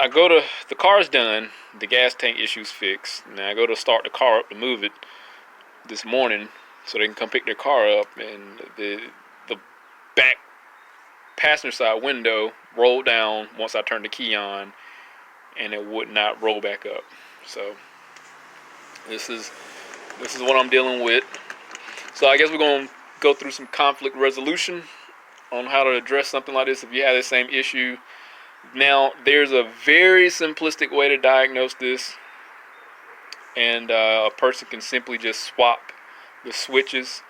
I go to, the car's done, the gas tank issue's fixed. Now I go to start the car up to move it this morning so they can come pick their car up, and the back passenger side window rolled down once I turned the key on, and it would not roll back up. So this is what I'm dealing with. So I guess we're gonna go through some conflict resolution on how to address something like this if you have the same issue. Now, there's a very simplistic way to diagnose this, and a person can simply just swap the switches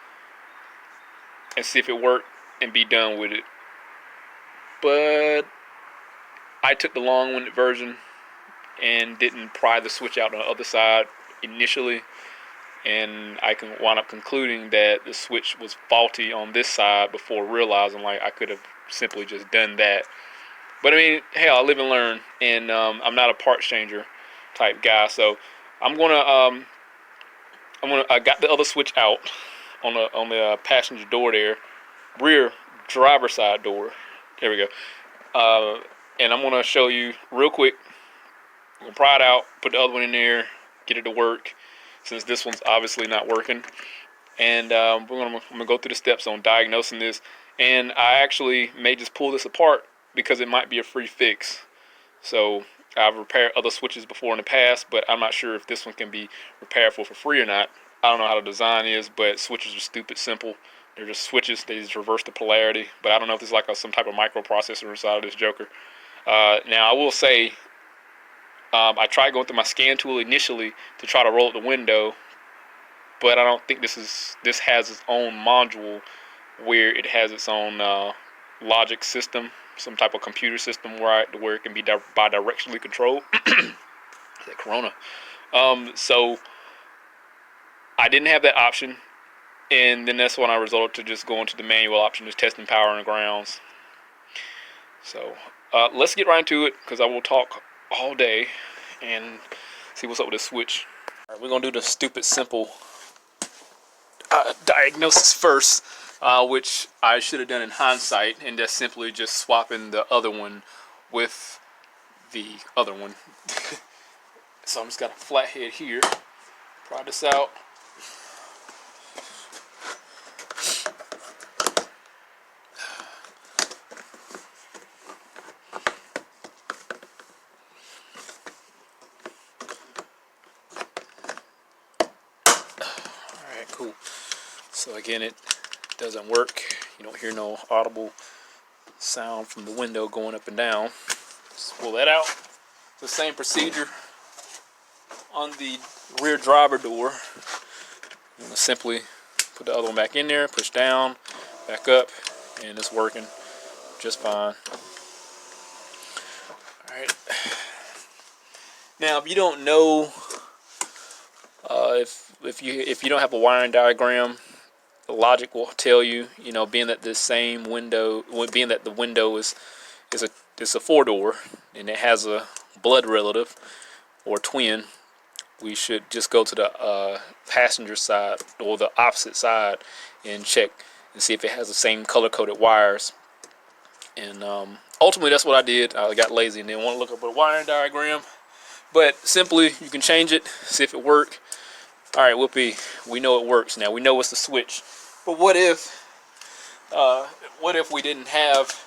and see if it worked and be done with it. But I took the long-winded version and didn't pry the switch out on the other side initially, and I can wind up concluding that the switch was faulty on this side before realizing like I could have simply just done that. But I mean, hell, I live and learn, and I'm not a parts changer type guy, so I got the other switch out on the passenger door there, rear driver side door. There we go. And I'm gonna show you real quick. I'm gonna pry it out, put the other one in there, get it to work, since this one's obviously not working. And I'm gonna go through the steps on diagnosing this. And I actually may just pull this apart because it might be a free fix. So I've repaired other switches before in the past, but I'm not sure if this one can be repaired for free or not. I don't know how the design is, but switches are stupid simple. They're just switches. They just reverse the polarity. But I don't know if there's like some type of microprocessor inside of this joker. Now I will say, I tried going through my scan tool initially to try to roll up the window, but I don't think this has its own module where it has its own logic system, some type of computer system where it can be bi-directionally controlled. That Corona. So I didn't have that option, and then that's when I resorted to just going to the manual option, just testing power and grounds. So let's get right into it, because I will talk all day and see what's up with this switch. All right, we're gonna do the stupid simple diagnosis first, which I should have done in hindsight, and that's simply just swapping the other one with the other one. So I'm just got a flathead here. Pry this out. Alright, cool. So again, it doesn't work. You don't hear no audible sound from the window going up and down. Just pull that out. The same procedure on the rear driver door. I'm gonna simply put the other one back in there, push down, back up, and it's working just fine. Alright. Now, if you don't know, if you don't have a wiring diagram, the logic will tell you, being that this same window, being that the window is a 4-door and it has a blood relative or twin, we should just go to the passenger side or the opposite side and check and see if it has the same color-coded wires. And ultimately, that's what I did. I got lazy and didn't want to look up a wiring diagram. But simply, you can change it, see if it works. All right, whoopee, we know it works now. We know it's the switch. But what if we didn't have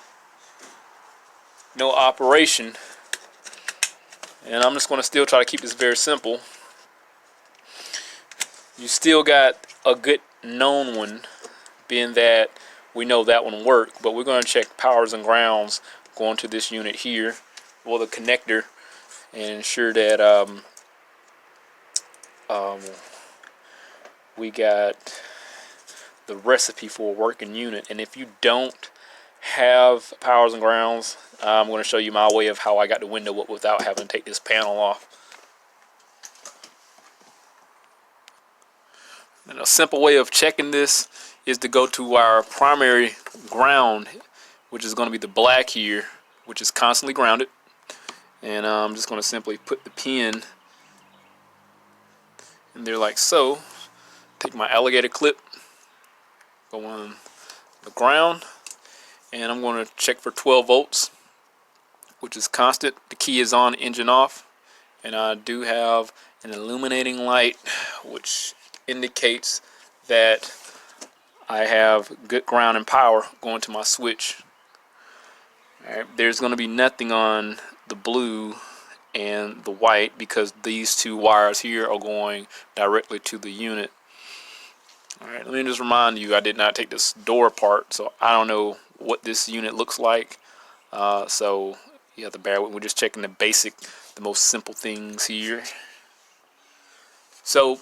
no operation? And I'm just going to still try to keep this very simple. You still got a good known one, being that we know that one worked, but we're going to check powers and grounds going to this unit here, or the connector, and ensure that we got the recipe for a working unit. And if you don't have powers and grounds, I'm going to show you my way of how I got the window up without having to take this panel off. And a simple way of checking this is to go to our primary ground, which is going to be the black here, which is constantly grounded. And I'm just going to simply put the pin in there like so. Take my alligator clip, go on the ground, and I'm going to check for 12 volts. which is constant. The key is on, engine off. And I do have an illuminating light, which indicates that I have good ground and power going to my switch. All right, there's going to be nothing on the blue and the white because these two wires here are going directly to the unit. All right, let me just remind you, I did not take this door apart, so I don't know what this unit looks like. So you have to bear with me. We're just checking the basic, the most simple things here. So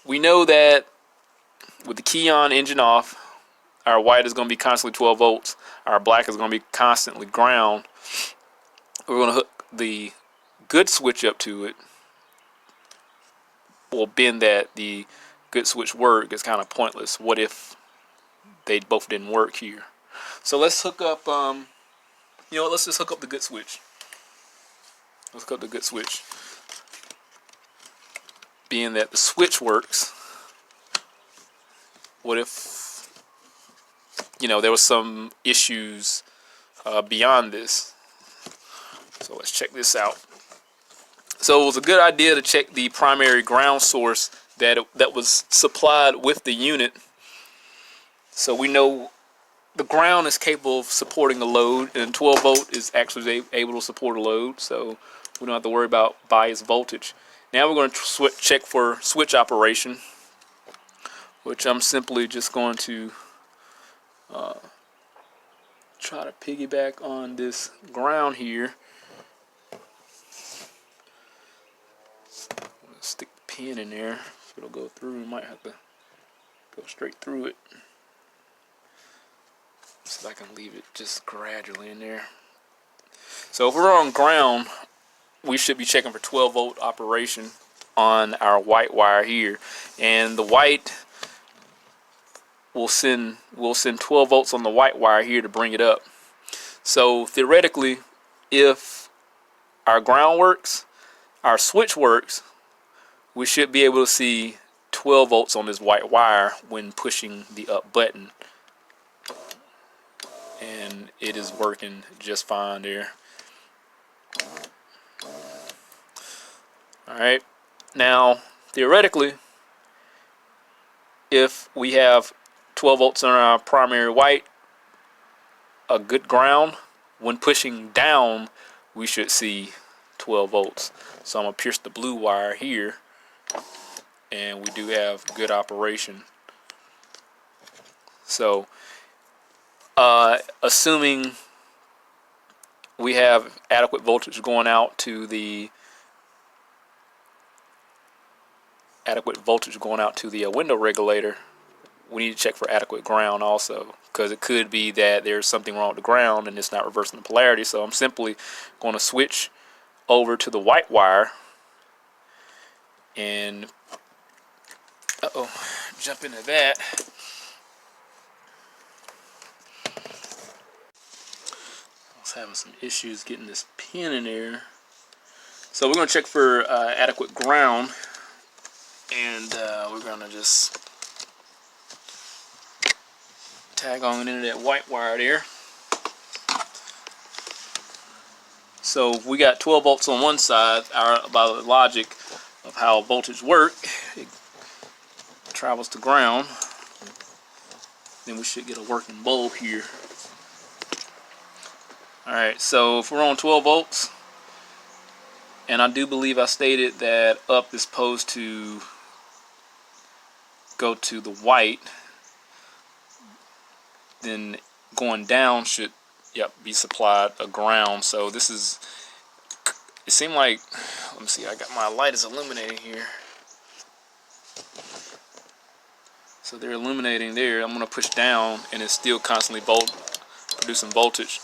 we know that with the key on, engine off, our white is going to be constantly 12 volts. Our black is going to be constantly ground. We're going to hook the good switch up to it. Well, being that the good switch work is kind of pointless. What if they both didn't work here? So let's hook up, you know what, let's just hook up the good switch. Let's hook up the good switch. Being that the switch works, what if, you know, there was some issues beyond this? So let's check this out. So it was a good idea to check the primary ground source that was supplied with the unit. So we know the ground is capable of supporting a load, and 12 volt is actually able to support a load, so we don't have to worry about bias voltage. Now we're going to check for switch operation, which I'm simply just going to try to piggyback on this ground here. I'm going to stick the pin in there so it'll go through. We might have to go straight through it. So I can leave it just gradually in there. So if we're on ground, we should be checking for 12 volt operation on our white wire here, and the white will send 12 volts on the white wire here to bring it up. So theoretically, if our ground works, our switch works, we should be able to see 12 volts on this white wire when pushing the up button. And it is working just fine there. Alright, now theoretically, if we have 12 volts on our primary white, a good ground, when pushing down, we should see 12 volts. So I'm going to pierce the blue wire here, and we do have good operation. So assuming we have adequate voltage going out to the window regulator, we need to check for adequate ground also, because it could be that there's something wrong with the ground and it's not reversing the polarity. So I'm simply going to switch over to the white wire and jump into that. Having some issues getting this pin in there, so we're going to check for adequate ground, and we're going to just tag on into that white wire there. So we got 12 volts on one side. By the logic of how voltage work, it travels to ground, then we should get a working bulb here. Alright, so if we're on 12 volts, and I do believe I stated that up is supposed to go to the white, then going down should, be supplied a ground. So this is, it seemed like, let me see, I got my light is illuminating here. So they're illuminating there. I'm going to push down, and it's still constantly producing voltage.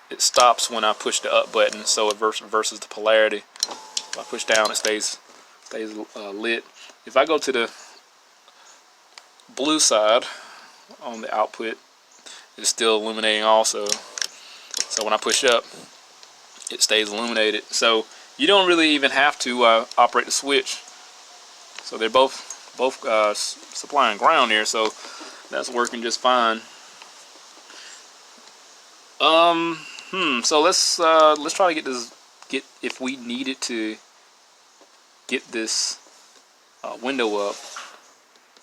It stops when I push the up button, so it reverses the polarity. If I push down, it stays lit. If I go to the blue side on the output, it's still illuminating also. So when I push up, it stays illuminated. So you don't really even have to operate the switch. So they're both supplying ground here, so that's working just fine. So let's try to get if we needed to get this window up.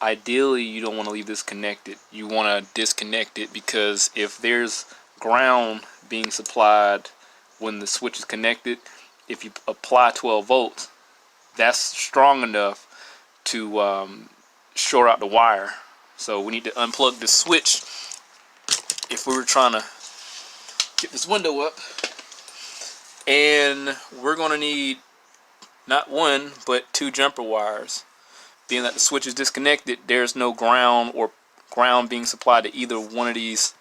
Ideally, you don't want to leave this connected. You want to disconnect it, because if there's ground being supplied when the switch is connected, if you apply 12 volts, that's strong enough to short out the wire. So we need to unplug this switch if we were trying to get this window up. And we're going to need not one, but 2 jumper wires. Being that the switch is disconnected, there's no ground or ground being supplied to either one of these.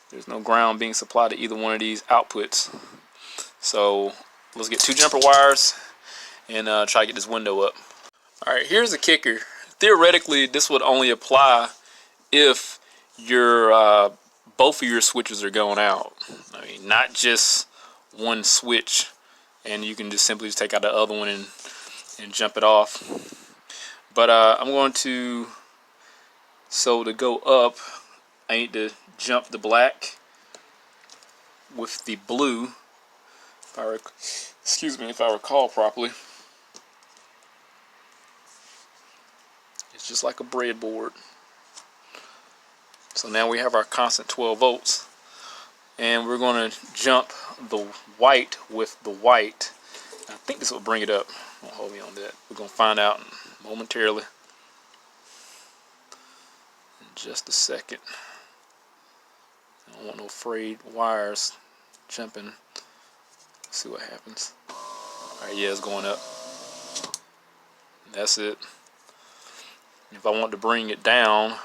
There's no ground being supplied to either one of these outputs. So let's get 2 jumper wires and try to get this window up. Alright, here's the kicker. Theoretically, this would only apply if your both of your switches are going out. I mean, not just one switch and you can just simply take out the other one and jump it off. But I'm going to, so to go up, I need to jump the black with the blue, if I recall properly. It's just like a breadboard. So now we have our constant 12 volts, and we're going to jump the white with the white. I think this will bring it up. Don't hold me on that. We're going to find out momentarily. In just a second. I don't want no frayed wires jumping. Let's see what happens. Alright, yeah, it's going up. That's it. If I want to bring it down,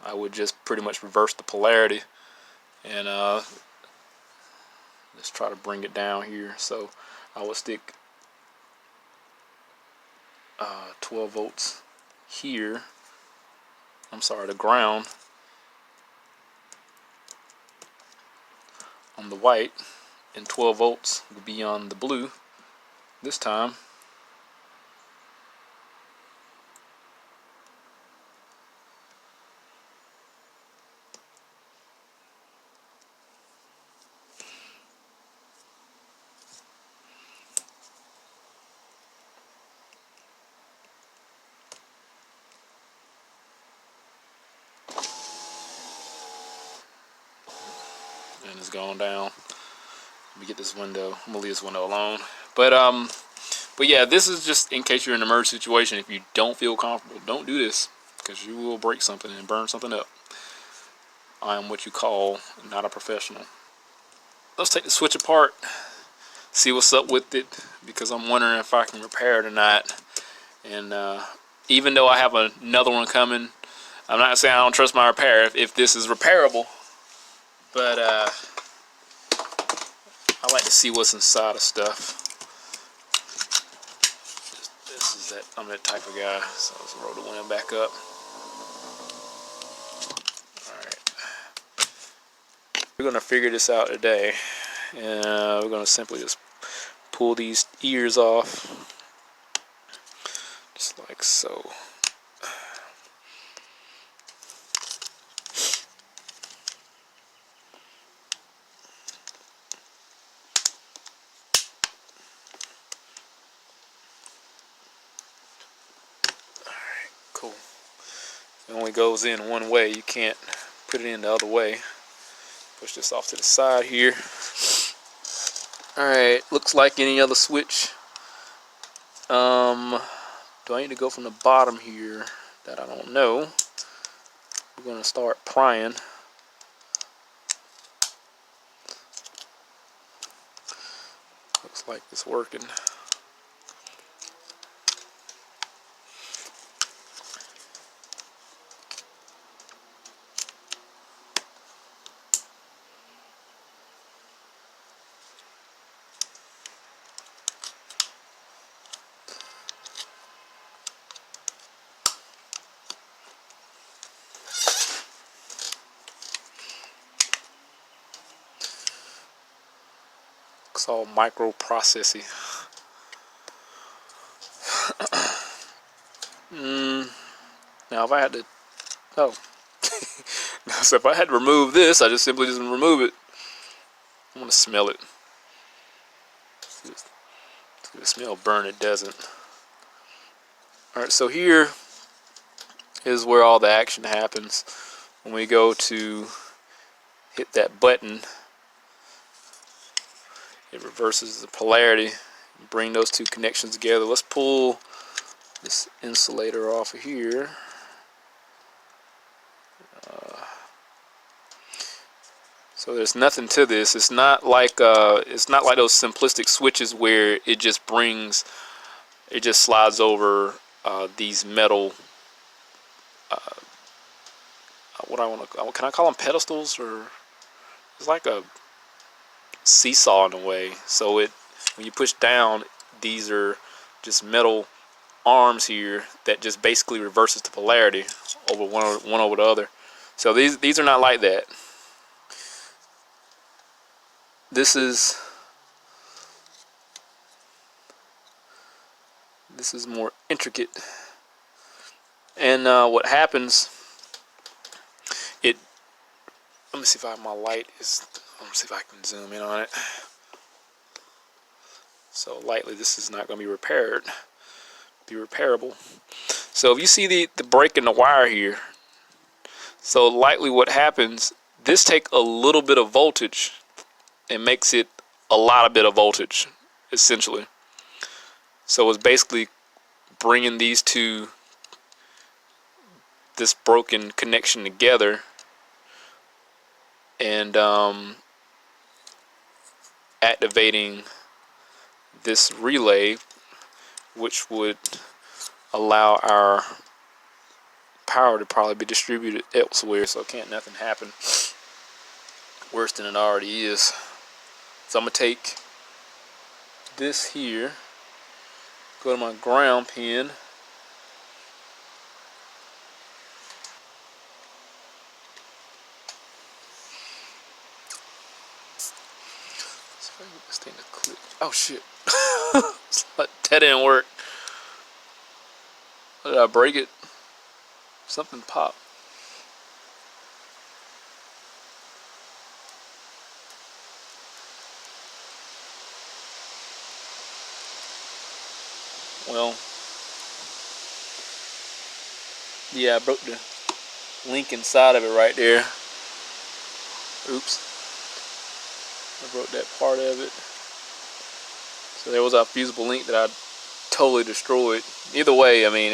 I would just pretty much reverse the polarity and let's try to bring it down here. So I will stick 12 volts here. I'm sorry, the ground on the white, and 12 volts will be on the blue this time. And it's going down. Let me get this window. I'm gonna leave this window alone. But yeah, this is just in case you're in an emergency situation. If you don't feel comfortable, don't do this, because you will break something and burn something up. I am what you call not a professional. Let's take the switch apart, see what's up with it, because I'm wondering if I can repair it or not. And even though I have another one coming, I'm not saying I don't trust my repair if this is repairable, but I like to see what's inside of stuff. This is that, I'm that type of guy, so let's roll the window back up. Alright. We're going to figure this out today. We're going to simply just pull these ears off, just like so. Cool. It only goes in one way. You can't put it in the other way. Push this off to the side here. Alright, looks like any other switch. Do I need to go from the bottom here? That I don't know. We're going to start prying. Looks like it's working. It's all microprocessing. Now if I had to, oh, no, So if I had to remove this, I just simply remove it. I'm gonna smell it. It's gonna smell burn. It doesn't. All right, so here is where all the action happens. When we go to hit that button, it reverses the polarity. Bring those two connections together. Let's pull this insulator off of here. So there's nothing to this. It's not like those simplistic switches where it just slides over these metal. Can I call them pedestals, or it's like a seesaw in a way. So when you push down, these are just metal arms here that just basically reverses the polarity over one over the other. So these are not like that. This is more intricate. And what happens, let me see if my light is, let me see if I can zoom in on it. So lightly, this is not going to be repairable. So if you see the break in the wire here, so lightly what happens, this takes a little bit of voltage and makes it a lot of bit of voltage, essentially. So it's basically bringing this broken connection together, and activating this relay, which would allow our power to probably be distributed elsewhere. So nothing happen worse than it already is. So I'm gonna take this here, go to my ground pin, this thing to click. Oh shit. That didn't work. Did I break it? Something popped. Well, yeah, I broke the link inside of it right there. Oops. I broke that part of it. So there was a fusible link that I totally destroyed. Either way, I mean,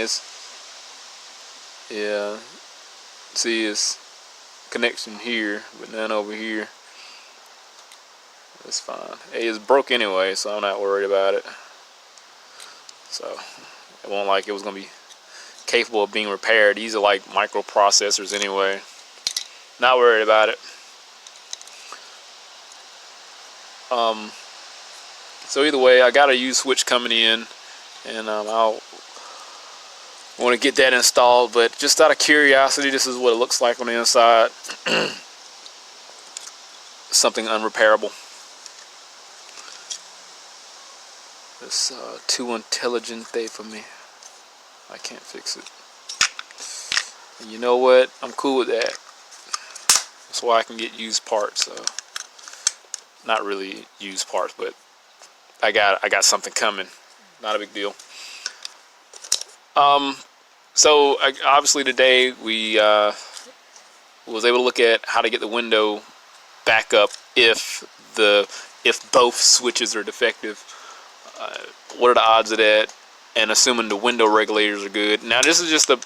yeah, see, it's connection here, but none over here. It's fine. It is broke anyway, so I'm not worried about it. So it won't like it was gonna be capable of being repaired. These are like microprocessors anyway. Not worried about it. So either way, I got a U switch coming in, and I'll want to get that installed. But just out of curiosity, this is what it looks like on the inside. Something unrepairable. It's too intelligent for me. I can't fix it. And you know what? I'm cool with that. That's why I can get used parts. Not really used parts, but I got something coming. Not a big deal. So obviously today we was able to look at how to get the window back up if both switches are defective. What are the odds of that? And assuming the window regulators are good. Now this is just a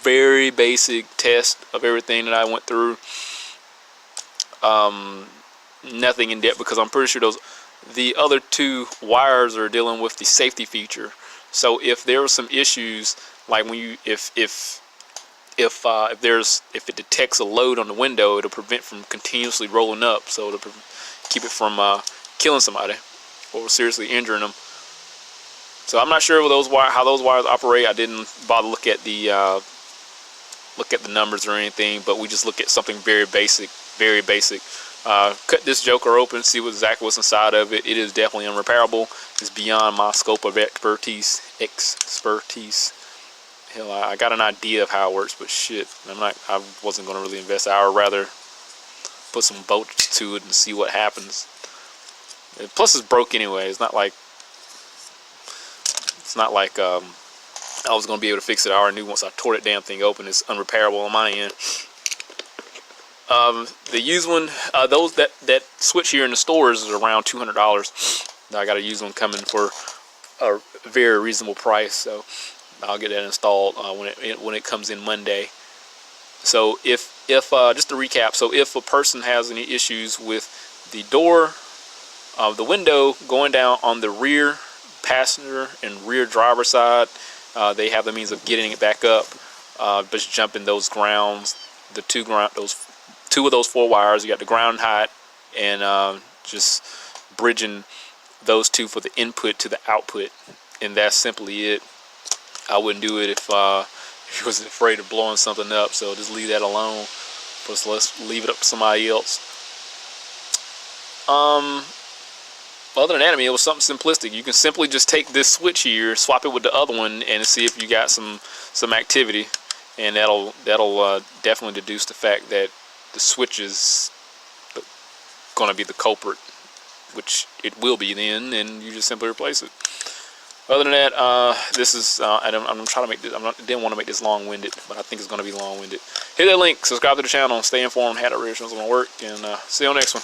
very basic test of everything that I went through. Nothing in depth, because I'm pretty sure the other two wires are dealing with the safety feature. So if there were some issues, like when you if it detects a load on the window, it'll prevent from continuously rolling up, so it'll keep it from killing somebody or seriously injuring them. So I'm not sure how those wires operate. I didn't bother look at the numbers or anything, but we just look at something very basic, very basic. Cut this joker open, see exactly what's inside of it. It is definitely unrepairable. It's beyond my scope of expertise. hell, I got an idea of how it works, but shit, I wasn't gonna really invest. I would rather put some bolts to it and see what happens. And plus, it's broke anyway. It's not like I was gonna be able to fix it. I already knew once I tore that damn thing open, it's unrepairable on my end. The used one, that switch here in the stores is around $200. I got a used one coming for a very reasonable price, so I'll get that installed when it comes in Monday. So if just to recap, so if a person has any issues with the door, the window going down on the rear passenger and rear driver side, they have the means of getting it back up, just jumping those grounds, those two of those 4 wires. You got the ground height, and just bridging those two for the input to the output, and that's simply it. I wouldn't do it if you wasn't afraid of blowing something up, so just leave that alone. Plus, let's leave it up to somebody else. Other than that, I mean, it was something simplistic. You can simply just take this switch here, swap it with the other one, and see if you got some activity, and that'll definitely deduce the fact that the switch is going to be the culprit, which it will be then, and you just simply replace it. Other than that, this is I'm trying to make this. Didn't want to make this long-winded, but I think it's going to be long-winded. Hit that link, subscribe to the channel, stay informed, how to reassure on my work, and see you on the next one.